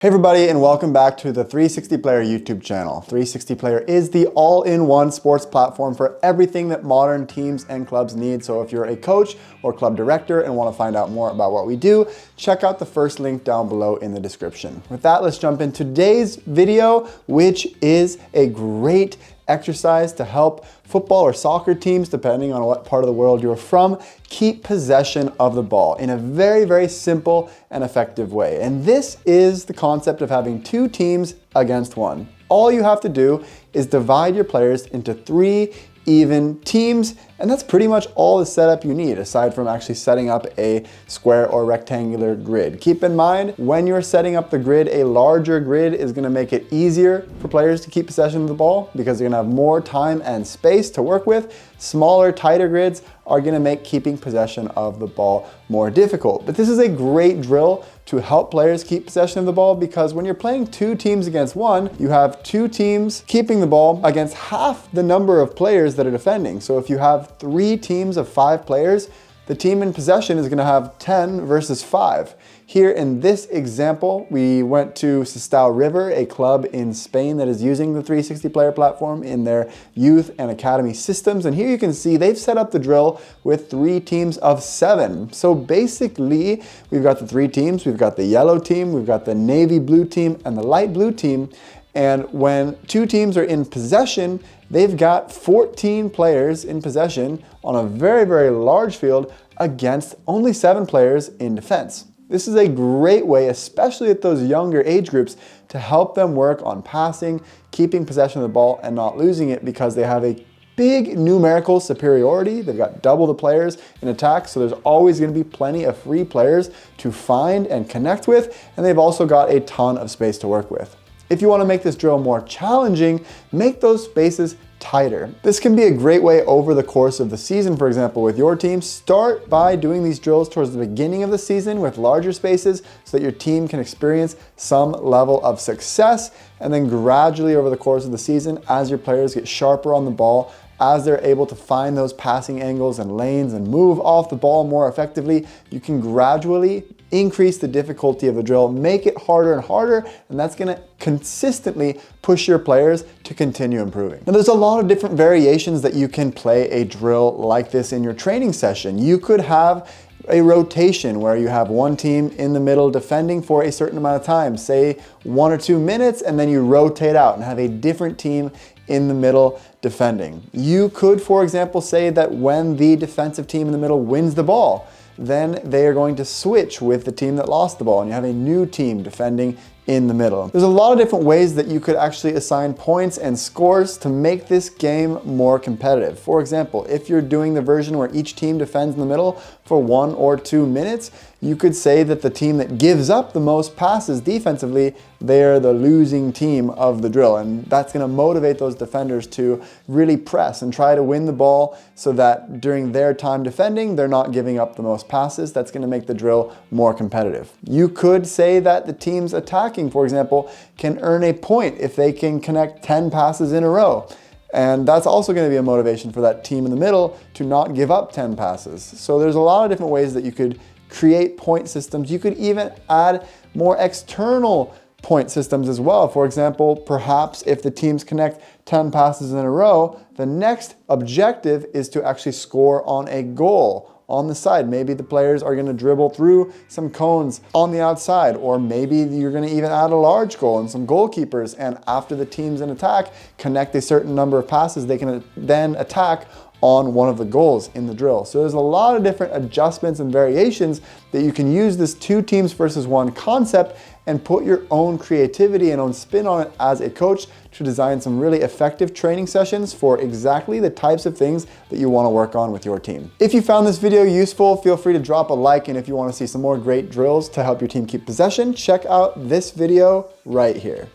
Hey everybody, and welcome back to the 360 Player YouTube channel. 360 Player is the all-in-one sports platform for everything that modern teams and clubs need. So if you're a coach or club director and want to find out more about what we do, check out the first link down below in the description. With that, let's jump into today's video, which is a great exercise to help football or soccer teams, depending on what part of the world you're from, keep possession of the ball in a very, very simple and effective way. And this is the concept of having two teams against one. All you have to do is divide your players into 3 even teams, and that's pretty much all the setup you need, aside from actually setting up a square or rectangular grid. Keep in mind, when you're setting up the grid, a larger grid is going to make it easier for players to keep possession of the ball because they're going to have more time and space to work with. Smaller, tighter grids are going to make keeping possession of the ball more difficult. But this is a great drill to help players keep possession of the ball, because when you're playing 2 teams against 1, you have 2 teams keeping the ball against half the number of players that are defending. So if you have 3 teams of 5 players, the team in possession is going to have 10 versus 5. Here in this example, we went to Sestao River, a club in Spain that is using the 360 Player platform in their youth and academy systems. And here you can see they've set up the drill with 3 teams of 7. So basically, we've got the 3 teams. We've got the yellow team, we've got the navy blue team, and the light blue team. And when 2 teams are in possession, they've got 14 players in possession on a very, very large field against only 7 players in defense. This is a great way, especially at those younger age groups, to help them work on passing, keeping possession of the ball, and not losing it, because they have a big numerical superiority. They've got double the players in attack, so there's always going to be plenty of free players to find and connect with, and they've also got a ton of space to work with. If you want to make this drill more challenging, make those spaces tighter. This can be a great way over the course of the season. For example, with your team, start by doing these drills towards the beginning of the season with larger spaces so that your team can experience some level of success, and then gradually over the course of the season, as your players get sharper on the ball, as they're able to find those passing angles and lanes and move off the ball more effectively, you can gradually increase the difficulty of the drill, make it harder and harder, and that's going to consistently push your players to continue improving. Now, there's a lot of different variations that you can play a drill like this in your training session. You could have a rotation where you have one team in the middle defending for a certain amount of time, say 1 or 2 minutes, and then you rotate out and have a different team in the middle defending. You could, for example, say that when the defensive team in the middle wins the ball, then they are going to switch with the team that lost the ball, and you have a new team defending in the middle. There's a lot of different ways that you could actually assign points and scores to make this game more competitive. For example, if you're doing the version where each team defends in the middle for 1 or 2 minutes, you could say that the team that gives up the most passes defensively, they're the losing team of the drill. And that's going to motivate those defenders to really press and try to win the ball so that during their time defending, they're not giving up the most passes. That's going to make the drill more competitive. You could say that the teams attacking, for example, can earn a point if they can connect 10 passes in a row. And that's also going to be a motivation for that team in the middle to not give up 10 passes. So there's a lot of different ways that you could create point systems. You could even add more external point systems as well. For example, perhaps if the teams connect 10 passes in a row, the next objective is to actually score on a goal on the side. Maybe the players are going to dribble through some cones on the outside, or maybe you're going to even add a large goal and some goalkeepers, and after the teams in attack connect a certain number of passes, they can then attack on one of the goals in the drill. So there's a lot of different adjustments and variations that you can use this 2 teams versus 1 concept and put your own creativity and own spin on it as a coach to design some really effective training sessions for exactly the types of things that you want to work on with your team. If you found this video useful, feel free to drop a like, and if you want to see some more great drills to help your team keep possession, check out this video right here.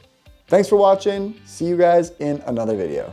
Thanks for watching. See you guys in another video.